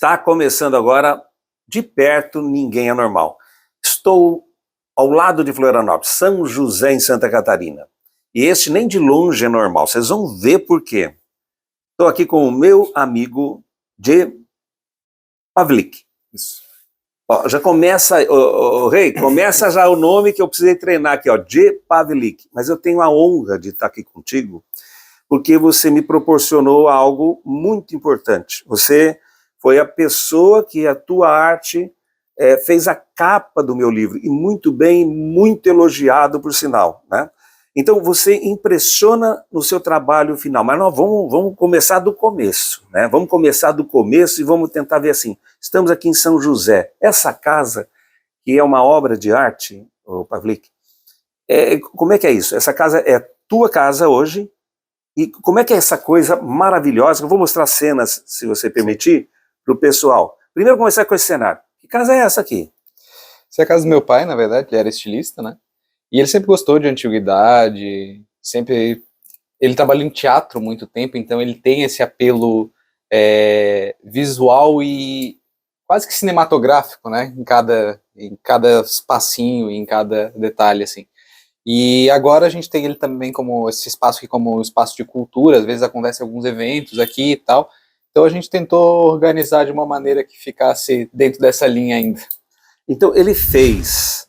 Está começando agora, de perto, Ninguém é Normal. Estou ao lado de Florianópolis, São José, em Santa Catarina. E este nem de longe é normal, vocês vão ver por quê. Estou aqui com o meu amigo J. Pavlik. Isso. Ó, já começa, Rei, começa já o nome que eu precisei treinar aqui, ó, J. Pavlik. Mas eu tenho a honra de estar aqui contigo, porque você me proporcionou algo muito importante. Você foi a pessoa que a tua arte fez a capa do meu livro, e muito bem, muito elogiado por sinal, né? Então você impressiona no seu trabalho final, mas nós vamos começar do começo, né? Vamos começar do começo e vamos tentar ver assim, estamos aqui em São José, essa casa, que é uma obra de arte, Pavlik, como é que é isso? Essa casa é tua casa hoje, e como é que é essa coisa maravilhosa? Eu vou mostrar cenas, se você permitir, para o pessoal. Primeiro começar com esse cenário. Que casa é essa aqui? Essa é a casa do meu pai, na verdade, ele era estilista, né? E ele sempre gostou de antiguidade, ele trabalhou em teatro há muito tempo, então ele tem esse apelo visual e quase que cinematográfico, né? Em cada espacinho, em cada detalhe, assim. E agora a gente tem ele também como esse espaço aqui como um espaço de cultura, às vezes acontecem alguns eventos aqui e tal. Então a gente tentou organizar de uma maneira que ficasse dentro dessa linha ainda. Então ele fez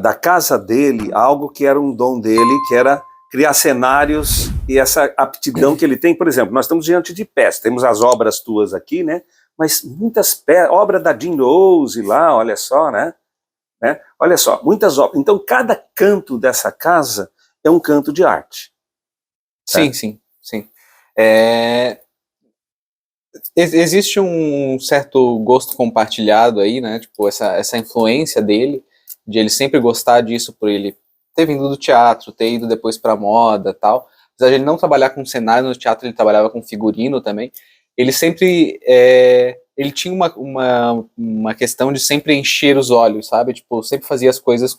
da casa dele algo que era um dom dele, que era criar cenários e essa aptidão que ele tem. Por exemplo, nós estamos diante de peças, temos as obras tuas aqui, né? Mas muitas peças, obra da Jean Rose lá, olha só, né? Olha só, muitas obras. Então cada canto dessa casa é um canto de arte. Sim, sim. Existe um certo gosto compartilhado aí, né? Tipo, essa influência dele, de ele sempre gostar disso, por ele ter vindo do teatro, ter ido depois pra moda e tal. Apesar de ele não trabalhar com cenário no teatro, ele trabalhava com figurino também. Ele sempre ele tinha uma questão de sempre encher os olhos, sabe? Tipo, sempre fazia as coisas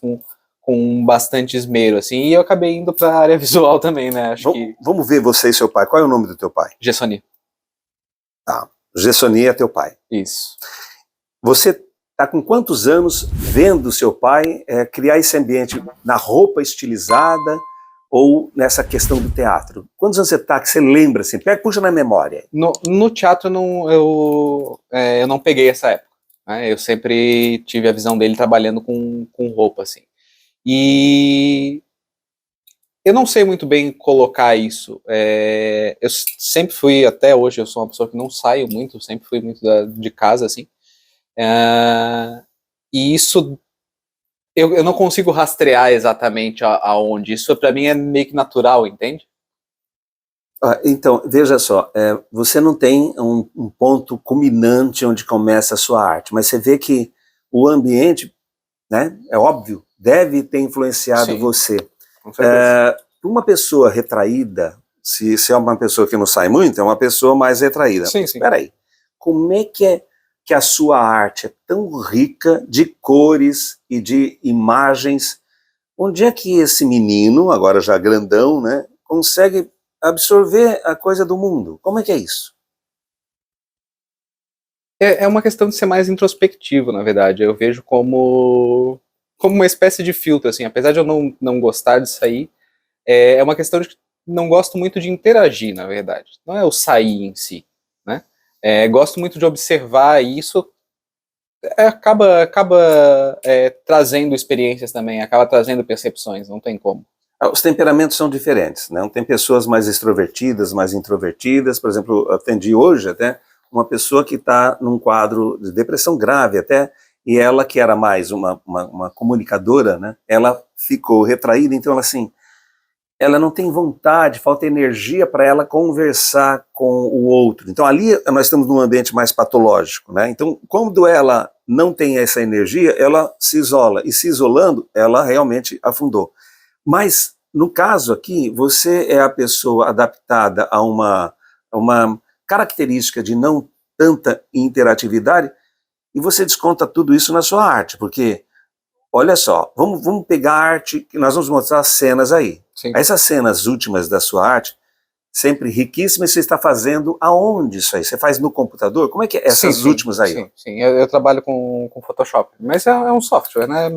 com bastante esmero, assim. E eu acabei indo pra área visual também, né? Vamos ver você e seu pai. Qual é o nome do teu pai? Gessoni. Tá, Gessoni é teu pai. Isso. Você está com quantos anos vendo seu pai criar esse ambiente na roupa estilizada ou nessa questão do teatro? Quantos anos você está que você lembra assim? Puxa na memória. No teatro eu não peguei essa época, né? Eu sempre tive a visão dele trabalhando com roupa, assim. E eu não sei muito bem colocar isso. Eu sempre fui, até hoje, eu sou uma pessoa que não saio muito, sempre fui muito de casa, assim. E isso, eu não consigo rastrear exatamente aonde. Isso pra mim é meio que natural, entende? Então, veja só, você não tem um ponto culminante onde começa a sua arte, mas você vê que o ambiente, né, é óbvio, deve ter influenciado Sim, você. com certeza. Uma pessoa retraída, se é uma pessoa que não sai muito, é uma pessoa mais retraída. Sim. Espera aí, como é que a sua arte é tão rica de cores e de imagens? Onde é que esse menino, agora já grandão, né, consegue absorver a coisa do mundo? Como é que é isso? É uma questão de ser mais introspectivo, na verdade. Eu vejo como uma espécie de filtro, assim. Apesar de eu não gostar de sair, é uma questão de que não gosto muito de interagir, na verdade. Não é o sair em si, né? Gosto muito de observar e isso acaba trazendo experiências também, acaba trazendo percepções, não tem como. Os temperamentos são diferentes, né? Tem pessoas mais extrovertidas, mais introvertidas. Por exemplo, eu atendi hoje até uma pessoa que está num quadro de depressão grave até, e ela que era mais uma comunicadora, né? Ela ficou retraída, então ela não tem vontade, falta energia para ela conversar com o outro. Então ali nós estamos num ambiente mais patológico, né? Então quando ela não tem essa energia, ela se isola, e se isolando, ela realmente afundou. Mas no caso aqui, você é a pessoa adaptada a uma característica de não tanta interatividade, e você desconta tudo isso na sua arte, porque olha só, vamos pegar a arte, que nós vamos mostrar cenas aí. Sim. Essas cenas últimas da sua arte sempre riquíssima, e você está fazendo aonde isso aí? Você faz no computador? Como é que é essas Sim, últimas aí? sim. Eu trabalho com Photoshop, mas é um software, né?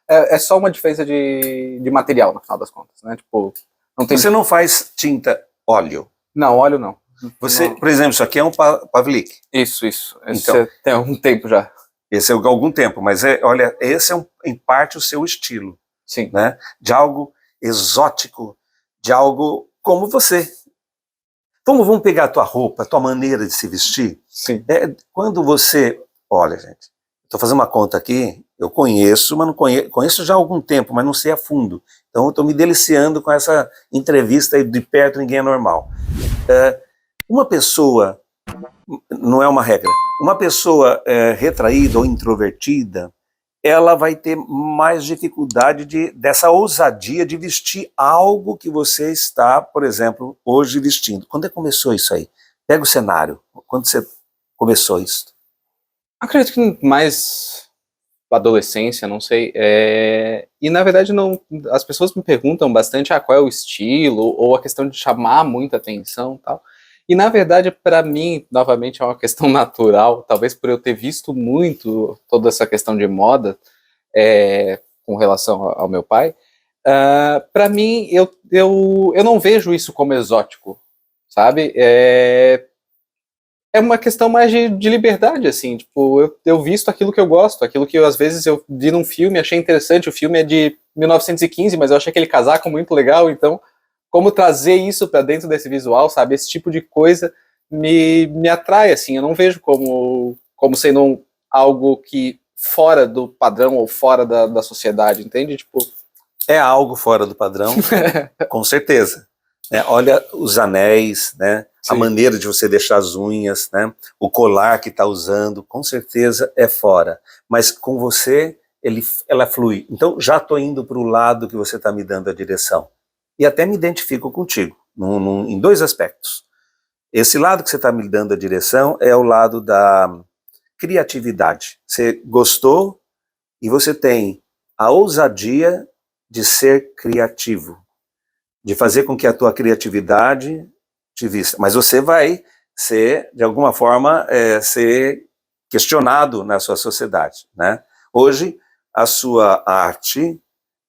É só uma diferença de material, no final das contas, né? Tipo, não tem... Você não faz tinta óleo. Não, óleo não. Você, Não. por exemplo, isso aqui é um Pavlik. Isso. Então, Tem algum tempo já. esse é algum tempo, mas olha, esse é em parte o seu estilo, Sim. né? De algo exótico, de algo como você. Vamos pegar a tua roupa, a tua maneira de se vestir. Sim. Quando você, olha, gente, estou fazendo uma conta aqui, eu conheço, mas não conheço já há algum tempo, mas não sei a fundo. Então eu estou me deliciando com essa entrevista aí de perto, ninguém é normal. Uma pessoa, não é uma regra, uma pessoa retraída ou introvertida, ela vai ter mais dificuldade dessa ousadia de vestir algo que você está, por exemplo, hoje vestindo. Quando é que começou isso aí? Pega o cenário. Quando você começou isso? Acredito que mais adolescência, não sei. E na verdade não, as pessoas me perguntam bastante qual é o estilo, ou a questão de chamar muita atenção e tal. E na verdade, para mim, novamente, é uma questão natural, talvez por eu ter visto muito toda essa questão de moda com relação ao meu pai. Para mim, eu não vejo isso como exótico, sabe? É uma questão mais de liberdade, assim, tipo, eu visto aquilo que eu gosto, aquilo que às vezes eu vi num filme, achei interessante, o filme é de 1915, mas eu achei aquele casaco muito legal, então, como trazer isso para dentro desse visual, sabe, esse tipo de coisa me atrai, assim, eu não vejo como sendo algo que fora do padrão ou fora da sociedade, entende? Tipo... É algo fora do padrão, com certeza. Olha os anéis, né? A maneira de você deixar as unhas, né? O colar que está usando, com certeza é fora. Mas com você, ela flui. Então já estou indo para o lado que você está me dando a direção. E até me identifico contigo, em dois aspectos. Esse lado que você está me dando a direção é o lado da criatividade. Você gostou e você tem a ousadia de ser criativo, de fazer com que a tua criatividade te vista. Mas você vai ser, de alguma forma, ser questionado na sua sociedade, né? Hoje, a sua arte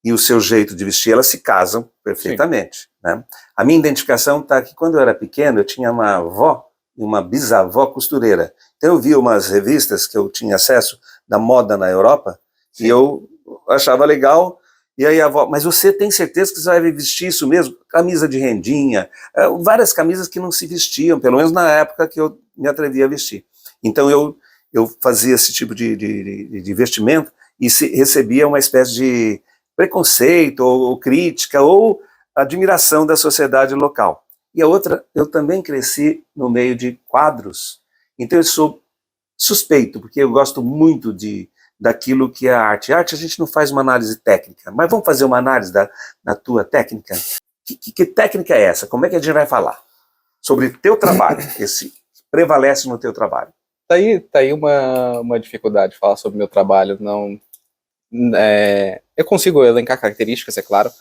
e o seu jeito de vestir, elas se casam perfeitamente, né? A minha identificação está que quando eu era pequeno, eu tinha uma avó e uma bisavó costureira. Então eu via umas revistas que eu tinha acesso da moda na Europa, e eu achava legal. E aí a avó, mas você tem certeza que você vai vestir isso mesmo? Camisa de rendinha, várias camisas que não se vestiam, pelo menos na época que eu me atrevia a vestir. Então eu fazia esse tipo de vestimento e recebia uma espécie de preconceito, ou crítica, ou admiração da sociedade local. E a outra, eu também cresci no meio de quadros, então eu sou suspeito, porque eu gosto muito daquilo que é a arte. A arte a gente não faz uma análise técnica, mas vamos fazer uma análise da tua técnica? Que técnica é essa? Como é que a gente vai falar? Sobre teu trabalho, esse prevalece no teu trabalho. Tá aí uma dificuldade de falar sobre o meu trabalho. Não, eu consigo elencar características, é claro,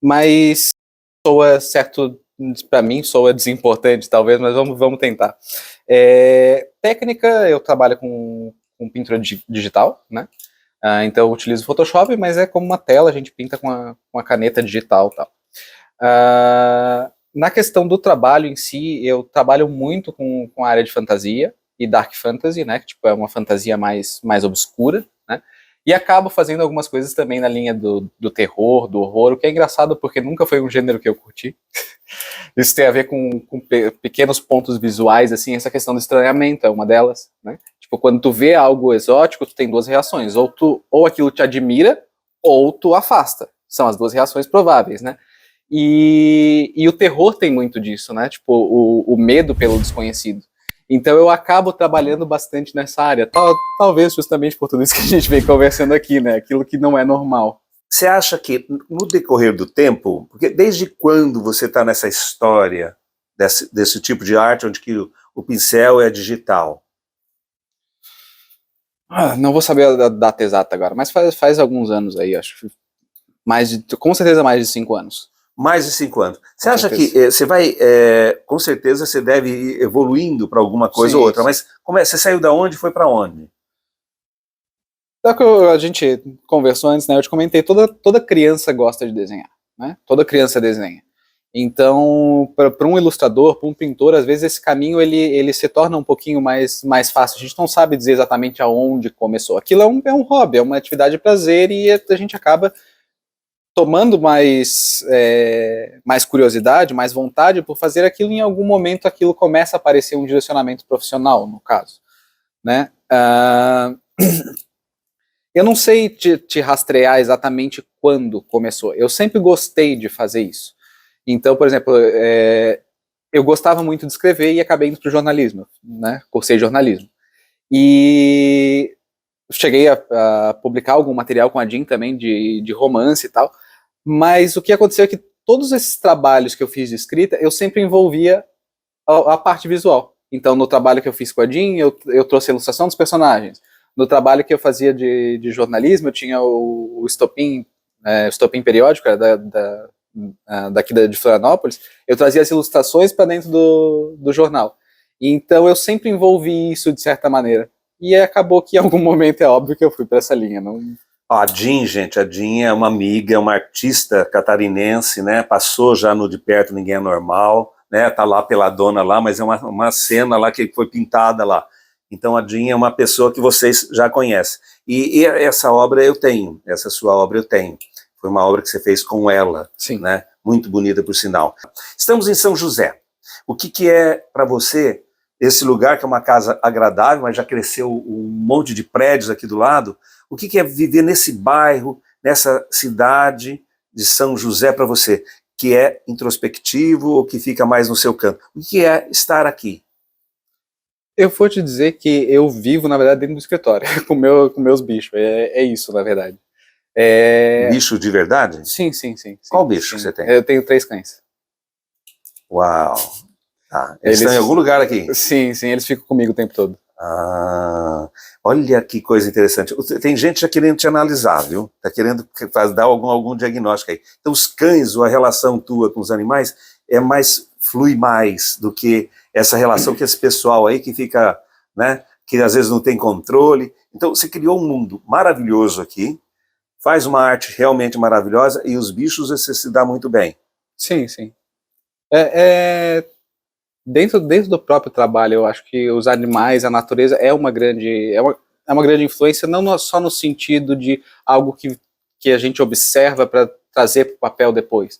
mas soa certo, para mim soa desimportante talvez, mas vamos tentar. Técnica, eu trabalho com pintura digital, né? Então eu utilizo o Photoshop, mas é como uma tela, a gente pinta com a caneta digital e tal. Na questão do trabalho em si, eu trabalho muito com a área de fantasia e dark fantasy, né, que tipo, é uma fantasia mais obscura, né, e acabo fazendo algumas coisas também na linha do terror, do horror, o que é engraçado porque nunca foi um gênero que eu curti. Isso tem a ver com pequenos pontos visuais, assim, essa questão do estranhamento é uma delas, né, tipo, quando tu vê algo exótico, tu tem duas reações, ou aquilo te admira, ou tu afasta, são as duas reações prováveis, né. E o terror tem muito disso, né? Tipo, o medo pelo desconhecido. Então eu acabo trabalhando bastante nessa área. Talvez justamente por tudo isso que a gente vem conversando aqui, né? Aquilo que não é normal. Você acha que no decorrer do tempo, porque desde quando você está nessa história desse tipo de arte, onde que o pincel é digital? Não vou saber a data exata agora, mas faz alguns anos aí, acho. Com certeza mais de 5 anos. Mais de 5 anos. Você Com acha certeza. que você vai, com certeza você deve ir evoluindo para alguma coisa Sim, ou outra, sim. mas você saiu da onde e foi para onde? Só que a gente conversou antes, né? Eu te comentei, toda criança gosta de desenhar, né? Toda criança desenha. Então, para um ilustrador, para um pintor, às vezes esse caminho ele se torna um pouquinho mais fácil. A gente não sabe dizer exatamente aonde começou. Aquilo é um hobby, é uma atividade de prazer e a gente acaba tomando mais curiosidade, mais vontade por fazer aquilo. Em algum momento aquilo começa a aparecer um direcionamento profissional, no caso, né? Eu não sei te rastrear exatamente quando começou. Eu sempre gostei de fazer isso. Então, por exemplo, eu gostava muito de escrever e acabei indo para o jornalismo, né? Cursei jornalismo. E cheguei a publicar algum material com a Jean também, de romance e tal. Mas o que aconteceu é que todos esses trabalhos que eu fiz de escrita, eu sempre envolvia a parte visual. Então, no trabalho que eu fiz com a Jean, eu trouxe a ilustração dos personagens. No trabalho que eu fazia de jornalismo, eu tinha o estopim periódico, era daqui de Florianópolis, eu trazia as ilustrações para dentro do jornal. Então, eu sempre envolvi isso de certa maneira. E acabou que em algum momento é óbvio que eu fui para essa linha. Não... A Jean, gente, a Jean é uma amiga, é uma artista catarinense, né? Passou já no De Perto Ninguém é Normal, né? Tá lá pela dona lá, mas é uma cena lá que foi pintada lá. Então a Jean é uma pessoa que vocês já conhecem. E essa obra eu tenho, essa sua obra eu tenho. Foi uma obra que você fez com ela, Sim. né? Muito bonita, por sinal. Estamos em São José. O que é para você esse lugar, que é uma casa agradável, mas já cresceu um monte de prédios aqui do lado? O que é viver nesse bairro, nessa cidade de São José para você? Que é introspectivo ou que fica mais no seu canto? O que é estar aqui? Eu vou te dizer que eu vivo, na verdade, dentro do escritório, com meus bichos. É isso, na verdade. Bicho de verdade? Sim. Qual bicho que você tem? Eu tenho 3 cães. Uau! Ah, eles estão em algum lugar aqui? Sim, eles ficam comigo o tempo todo. Ah, olha que coisa interessante. Tem gente já querendo te analisar, viu? Tá querendo dar algum diagnóstico aí. Então os cães, ou a relação tua com os animais, flui mais do que essa relação que esse pessoal aí que fica, né, que às vezes não tem controle. Então você criou um mundo maravilhoso aqui, faz uma arte realmente maravilhosa e os bichos você se dá muito bem. Sim. Dentro do próprio trabalho, eu acho que os animais, a natureza é uma grande influência, não só no sentido de algo que a gente observa para trazer para o papel depois.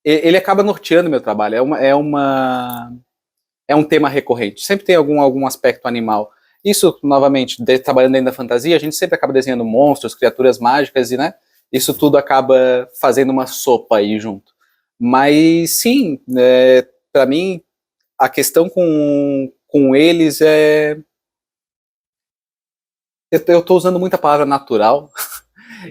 Ele acaba norteando meu trabalho, é um tema recorrente, sempre tem algum aspecto animal. Isso, novamente, trabalhando dentro da fantasia, a gente sempre acaba desenhando monstros, criaturas mágicas, e, né, isso tudo acaba fazendo uma sopa aí junto. Mas, sim, para mim, a questão com eles é... Eu estou usando muita palavra natural,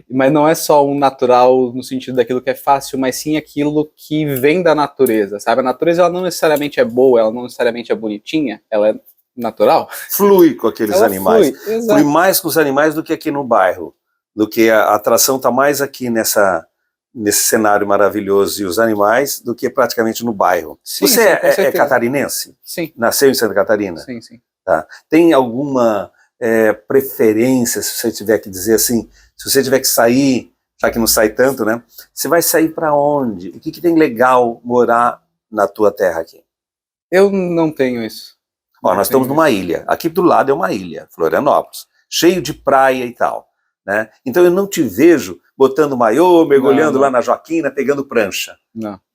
mas não é só um natural no sentido daquilo que é fácil, mas sim aquilo que vem da natureza, sabe? A natureza, ela não necessariamente é boa, ela não necessariamente é bonitinha, ela é natural. Flui com aqueles animais. Flui mais com os animais do que aqui no bairro. Do que a atração está mais aqui nesse cenário maravilhoso e os animais do que praticamente no bairro. Sim, você é catarinense? Sim. Nasceu em Santa Catarina? Sim. Tá. Tem alguma preferência, se você tiver que dizer assim, se você tiver que sair, já que não sai tanto, né? Você vai sair para onde? O que tem legal morar na tua terra aqui? Eu não tenho isso. Ó, nós estamos numa ilha. Aqui do lado é uma ilha, Florianópolis, cheio de praia e tal, né? Então eu não te vejo botando maiô, mergulhando lá na Joaquina, pegando prancha.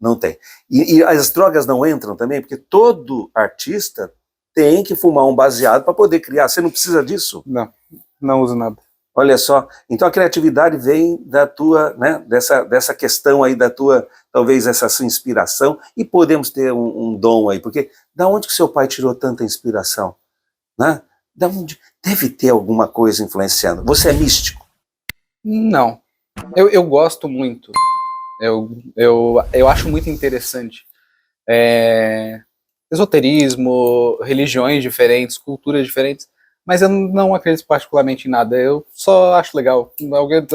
Não tem. E as drogas não entram também, porque todo artista tem que fumar um baseado para poder criar. Você não precisa disso? Não uso nada. Olha só, então a criatividade vem da tua, né, dessa questão aí da tua, talvez essa sua inspiração, e podemos ter um dom aí, porque da onde que seu pai tirou tanta inspiração? Né? Da onde? Deve ter alguma coisa influenciando. Você é místico? Não. Eu gosto muito. Eu acho muito interessante. Esoterismo, religiões diferentes, culturas diferentes, Mas eu não acredito particularmente em nada, eu só acho legal.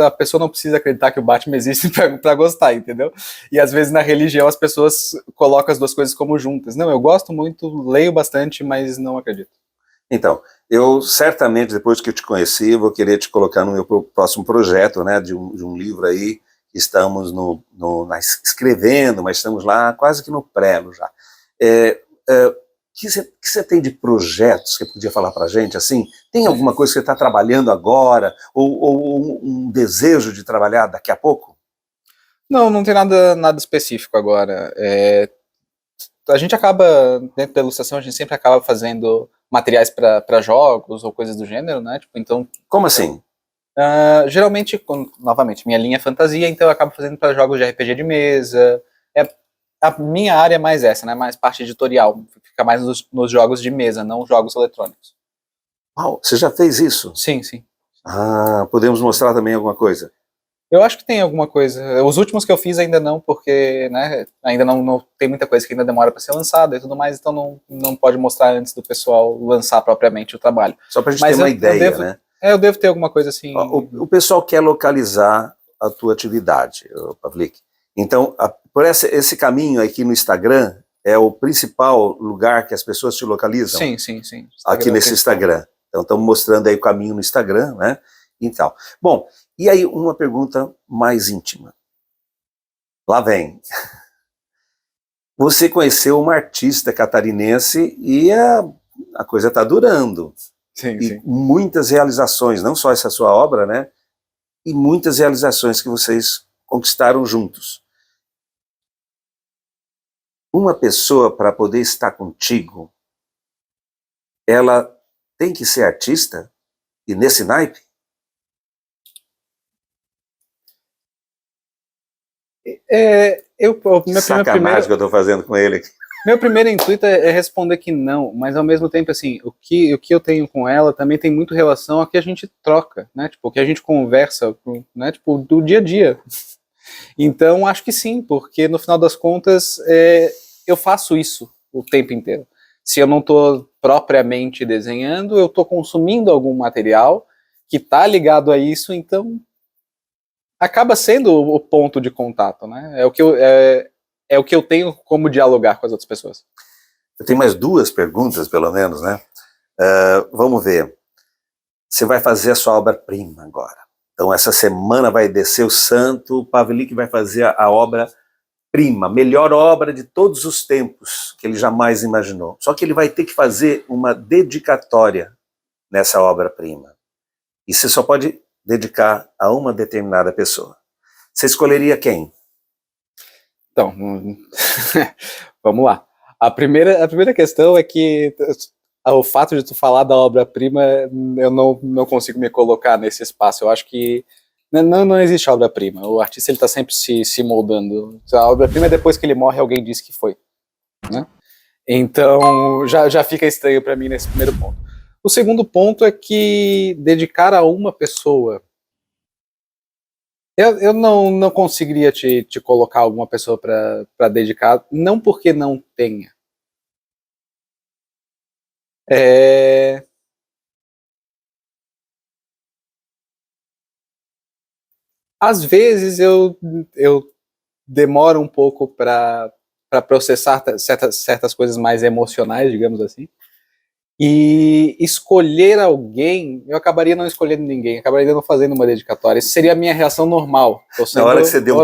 A pessoa não precisa acreditar que o Batman existe pra gostar, entendeu? E às vezes na religião as pessoas colocam as duas coisas como juntas. Não, eu gosto muito, leio bastante, mas não acredito. Então, eu certamente, depois que eu te conheci, vou querer te colocar no meu próximo projeto, né, de um livro aí, que estamos escrevendo, mas estamos lá quase que no prelo já. Que você tem de projetos que você podia falar para a gente, assim? Tem alguma coisa que você está trabalhando agora, ou um desejo de trabalhar daqui a pouco? Não tem nada específico agora. A gente acaba, dentro da ilustração, a gente sempre acaba fazendo materiais para jogos ou coisas do gênero, né? Tipo, então, Como assim? geralmente, novamente, minha linha é fantasia, então eu acabo fazendo para jogos de RPG de mesa. A minha área é mais essa, né? Mais parte editorial. Fica mais nos jogos de mesa, não jogos eletrônicos. Uau, você já fez isso? Sim, sim. Ah, podemos mostrar também alguma coisa? Eu acho que tem alguma coisa. Os últimos que eu fiz ainda não, porque, né, ainda não tem muita coisa que ainda demora para ser lançada e tudo mais, então não pode mostrar antes do pessoal lançar propriamente o trabalho. Só para a gente ter uma ideia, né? Eu devo ter alguma coisa assim. O pessoal quer localizar a tua atividade, Pavlik. Então, por esse caminho aqui no Instagram, é o principal lugar que as pessoas te localizam? Sim. Aqui nesse Instagram. Então, estamos mostrando aí o caminho no Instagram, né? Então, bom, e aí uma pergunta mais íntima. Lá vem. Você conheceu uma artista catarinense e a coisa está durando. Sim. Muitas realizações, não só essa sua obra, né? E muitas realizações que vocês conquistaram juntos. Uma pessoa, para poder estar contigo, ela tem que ser artista? E nesse naipe? Sacanagem que eu estou fazendo com ele aqui. Meu primeiro intuito é responder que não, mas ao mesmo tempo, assim, o que eu tenho com ela também tem muito relação ao que a gente troca, né? Tipo, o que a gente conversa, né? Tipo, do dia a dia. Então, acho que sim, porque no final das contas, eu faço isso o tempo inteiro. Se eu não estou propriamente desenhando, eu estou consumindo algum material que está ligado a isso, então acaba sendo o ponto de contato, né? É o que eu tenho como dialogar com as outras pessoas. Eu tenho mais duas perguntas, pelo menos, né? Vamos ver. Você vai fazer a sua obra-prima agora. Então, essa semana vai descer o santo, o Pavlik vai fazer a obra-prima, melhor obra de todos os tempos que ele jamais imaginou. Só que ele vai ter que fazer uma dedicatória nessa obra-prima. E você só pode dedicar a uma determinada pessoa. Você escolheria quem? Então, vamos lá. A primeira questão é que o fato de tu falar da obra-prima, eu não consigo me colocar nesse espaço. Eu acho que não existe obra-prima. O artista ele está sempre se moldando. A obra-prima é depois que ele morre, alguém diz que foi, né? Então, já fica estranho para mim nesse primeiro ponto. O segundo ponto é que dedicar a uma pessoa... Eu não conseguiria te colocar alguma pessoa para dedicar, não porque não tenha. Às vezes eu demoro um pouco para processar certas coisas mais emocionais, digamos assim. E escolher alguém, eu acabaria não escolhendo ninguém, acabaria não fazendo uma dedicatória. Isso seria a minha reação normal. Na hora que você deu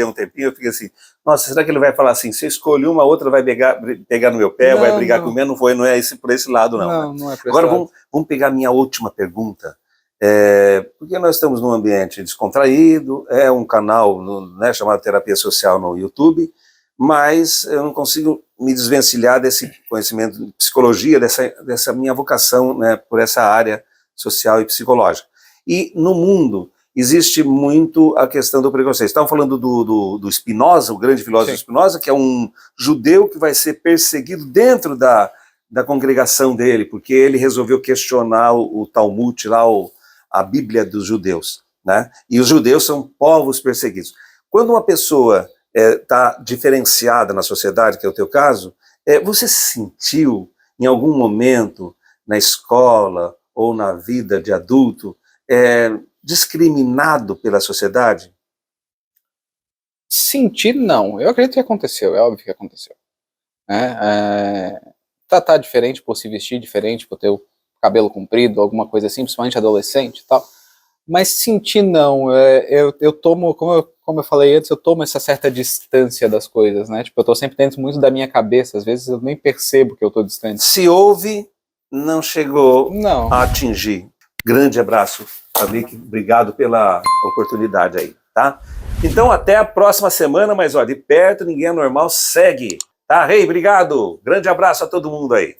um tempinho, eu fiquei assim, nossa, será que ele vai falar assim, se eu escolher uma, outra vai pegar no meu pé, vai brigar comigo? Não é por esse lado, não. Não é por esse Agora lado. Vamos pegar a minha última pergunta. Porque nós estamos num ambiente descontraído, é um canal chamado Terapia Social no YouTube, mas eu não consigo me desvencilhar desse conhecimento de psicologia, dessa minha vocação, né, por essa área social e psicológica. E no mundo existe muito a questão do preconceito. Estavam falando do Spinoza, o grande filósofo Spinoza, que é um judeu que vai ser perseguido dentro da congregação dele, porque ele resolveu questionar o Talmud, lá a Bíblia dos judeus, né? E os judeus são povos perseguidos. Quando uma pessoa está diferenciada na sociedade, que é o teu caso, você sentiu em algum momento na escola ou na vida de adulto, discriminado pela sociedade? Sentir, não. Eu acredito que aconteceu, é óbvio que aconteceu. Né? Tratar diferente, por se vestir diferente, por ter o cabelo comprido, alguma coisa assim, principalmente adolescente e tal. Mas sentir, não. Eu tomo, como eu falei antes, eu tomo essa certa distância das coisas, né? Tipo, eu tô sempre dentro muito da minha cabeça, às vezes eu nem percebo que eu tô distante. Se houve, não chegou Não. a atingir. Grande abraço, Pavlik, obrigado pela oportunidade aí, tá? Então até a próxima semana, mas ó, de perto, ninguém é normal, segue, tá? Rei, obrigado, grande abraço a todo mundo aí.